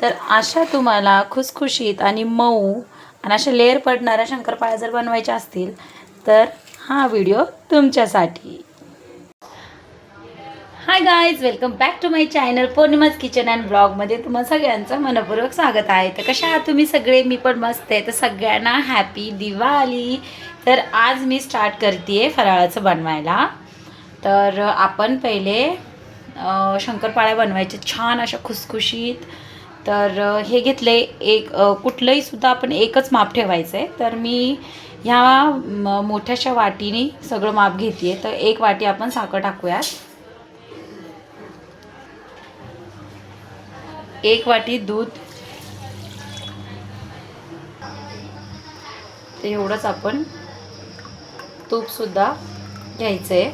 तर अशा तुम्हाला खुसखुशीत आणि मऊ आणि अशा लेअर पडणाऱ्या शंकरपाळ्या जर बनवायच्या असतील तर हा व्हिडिओ तुमच्यासाठी. Hi guys, welcome back to my channel Pournima's kitchen and ब्लॉगमध्ये तुम्हा सगळ्यांचं मनपूर्वक स्वागत आहे. तर कशा आहात तुम्ही सगळे? मी पण मस्त आहे. तर सगळ्यांना हॅपी दिवाळी. तर आज मी स्टार्ट करते फराळाचं बनवायला. तर आपण पहिले शंकरपाळ्या बनवायचे छान अशा खुसखुशीत. तर हे घेतले एक, कुठलंही सुद्धा आपण एकच माप ठेवायचं आहे. तर मी ह्या मोठ्याशा वाटीने सगळं माप घेते. तर एक वाटी आपण साखर टाकूयात, एक वाटी दूध, ते एवढंच आपण तूपसुद्धा घ्यायचं आहे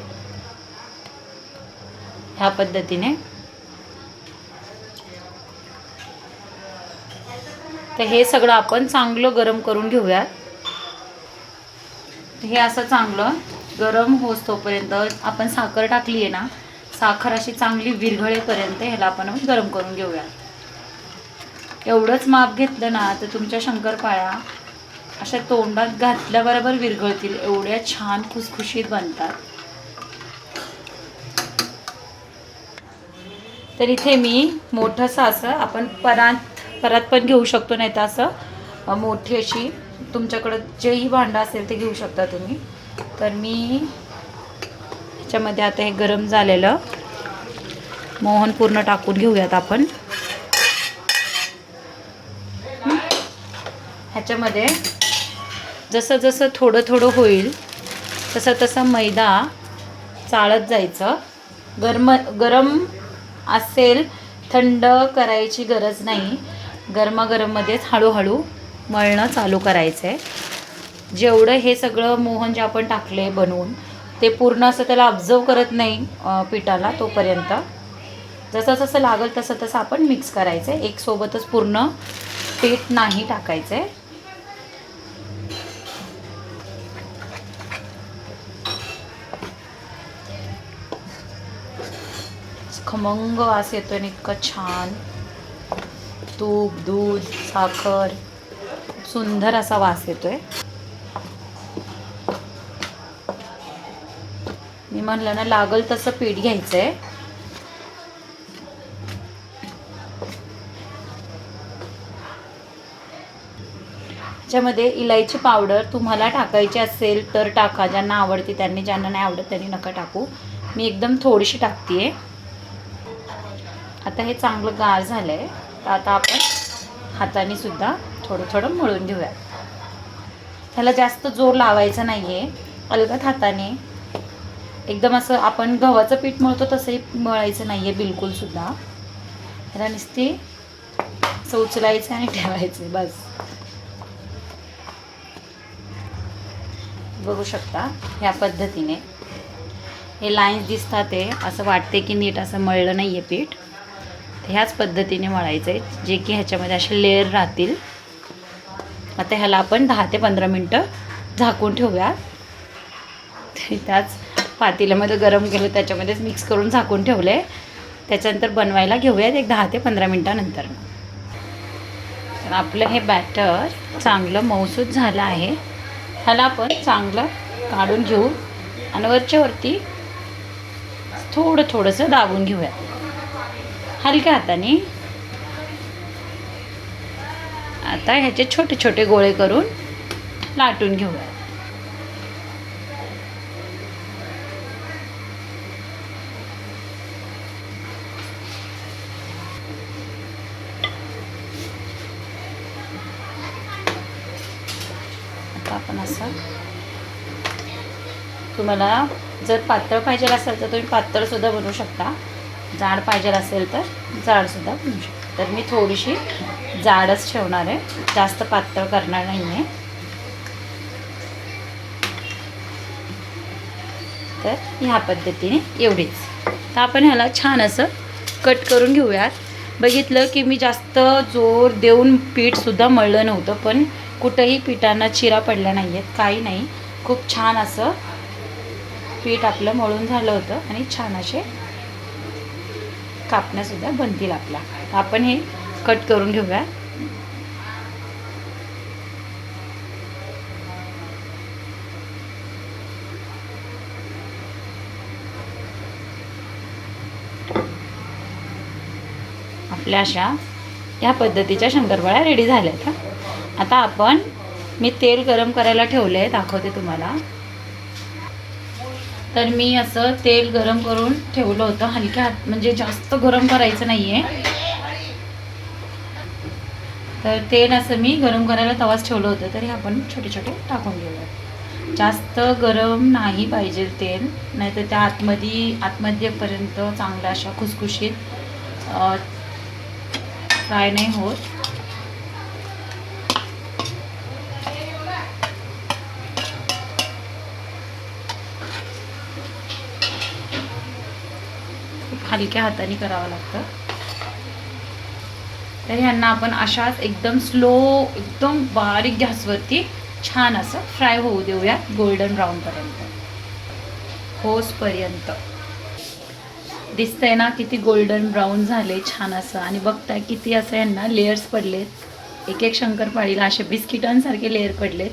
ह्या पद्धतीने. तर हे सगळं आपण चांगलं गरम करून घेऊयात. हे असं चांगलं गरम होस तोपर्यंत आपण साखर टाकली आहे ना, साखर अशी चांगली विरघळेपर्यंत ह्याला आपण गरम करून घेऊया. एवढंच माप घेतलं ना तर तुमच्या शंकरपाळ्या अशा तोंडात घातल्याबरोबर विरघळतील, एवढ्या छान खुसखुशीत बनतात. तर इथे मी मोठंसं असं आपण परात पण घेऊ शकतो, नाही तर असं मोठी अशी तुमच्याकडं जेही भांडं असेल ते घेऊ शकता तुम्ही. तर मी ह्याच्यामध्ये आता हे गरम झालेलं मोहन पूर्ण टाकून घेऊयात आपण. ह्याच्यामध्ये जसं जसं थोडं थोडं होईल तसं तसं मैदा चाळत जायचं. गरम असेल, थंड करायची गरज नाही. गरमागरममध्येच हळूहळू मळणं चालू करायचं आहे. जेवढं हे सगळं मोहन जे आपण टाकले बनवून ते पूर्ण असं त्याला ऑब्झर्व करत नाही पिठाला, तोपर्यंत जसं जसं लागेल तसं तसं आपण मिक्स करायचं आहे. एक सोबतच पूर्ण पीठ नाही टाकायचं आहे. खमंग वास येतो आणि इतकं छान तूप, दूध, साखर, सुंदर असा वास येतोय. मी म्हणलं ना, लागल तसं पीठ घ्यायचं आहे. त्याच्यामध्ये इलायची पावडर तुम्हाला टाकायची असेल तर टाका, ज्यांना आवडते त्यांनी, ज्यांना नाही आवडत त्यांनी नका टाकू. मी एकदम थोडीशी टाकते. आता हे चांगलं गार झालं आहे. तर आता आपण हाताने सुद्धा थोडं थोडं मळून घेऊया. त्याला जास्त जोर लावायचा नाही आहे, अलगद हाताने एकदम असं आपण गव्हाचं पीठ मळतो तसंही मळायचं नाही आहे बिलकुल सुद्धा. ह्याला नुसती असं उचलायचं आणि ठेवायचं, बस. बघू शकता ह्या पद्धतीने हे लाईन्स दिसतात. ते असं वाटते की नीट असं मळलं नाही आहे पीठ. ह्याच पद्धतीने मळायचं आहे, जे की ह्याच्यामध्ये असे लेअर राहतील. आता ह्याला आपण 10 ते 15 मिनटं झाकून ठेवूया. त्याच पातेल्यामध्ये गरम केलं त्याच्यामध्येच मिक्स करून झाकून ठेवले. त्याच्यानंतर बनवायला घेऊयात एक 10 ते 15 मिनटानंतर. तर आपलं हे बॅटर चांगलं मऊसूत झालं आहे. ह्याला आपण चांगलं काढून घेऊ आणि वरच्यावरती थोडं थोडंसं दाबून घेऊया हलक्या हाताने. आता ह्याचे छोटे छोटे गोळे करून लाटून घेऊया. आता आपण असं, तुम्हाला जर पातळ पाहिजे असेल तर तुम्ही पातळसुद्धा बनवू शकता, जाड पाहिजे असेल तर जाडसुद्धा बनवू शकता. तर मी थोडीशी जाडच ठेवणार आहे, जास्त पातळ करणार नाही आहे. तर ह्या पद्धतीने एवढीच. तर आपण ह्याला छान असं कट करून घेऊयात. बघितलं की मी जास्त जोर देऊन पीठसुद्धा मळलं नव्हतं, पण कुठंही पिठांना चिरा पडल्या नाही आहेत, काही नाही. खूप छान असं पीठ आपलं मळून झालं होतं आणि छान असे कापण्यासुद्धा बनतील आपला. आपण हे कट करून घेऊया. आपल्या अशा ह्या पद्धतीच्या शंकरपाळ्या रेडी झाल्यात. आता आपण मी तेल गरम करायला ठेवलं आहे, दाखवते तुम्हाला. तर मी असं तेल गरम करून ठेवलं होतं हलक्या हात, म्हणजे जास्त गरम करायचं नाही आहे. तर तेल असं मी गरम करायला तवाच ठेवलं होतं. तरी आपण छोटे छोटे टाकून घेऊया. जास्त गरम नाही पाहिजे तेल, नाहीतर त्या आतमध्येपर्यंत चांगल्या अशा खुसखुशीत फ्राय नाही होत. हलक्या हाताने करावं लागतं. तर ह्यांना आपण अशाच एकदम स्लो, एकदम बारीक गॅसवरती छान असं फ्राय होऊ देऊया, गोल्डन ब्राऊनपर्यंत होसपर्यंत. दिसतंय ना किती गोल्डन ब्राऊन झाले छान असं. आणि बघताय किती असं यांना लेयर्स पडलेत. एक एक शंकरपाळीला असे बिस्किटांसारखे लेयर पडलेत.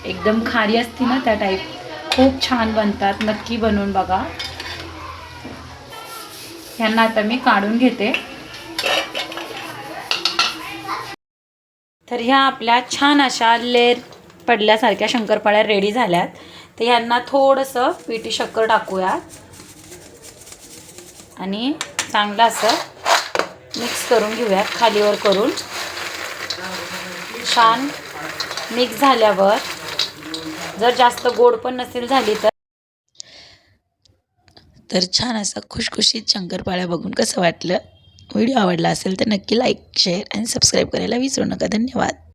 एकदम खारी असती ना त्या टाईप. खूप छान बनतात, नक्की बनवून बघा. ह्यांना आता मी काढून घेते. तर ह्या आपल्या छान अशा लेयर पडल्यासारख्या शंकरपाळ्या रेडी झाल्यात. तर ह्यांना थोडंसं पिठी शक्कर टाकूया आणि चांगलं असं मिक्स करून घेऊयात, खालीवर करून. छान मिक्स झाल्यावर जर जास्त गोड पण नसेल झाली तर छान असं खुशखुशीत शंकरपाळ्या बघून कसं वाटलं? व्हिडिओ आवडला असेल तर नक्की लाईक, शेअर आणि सबस्क्राईब करायला विसरू नका. धन्यवाद.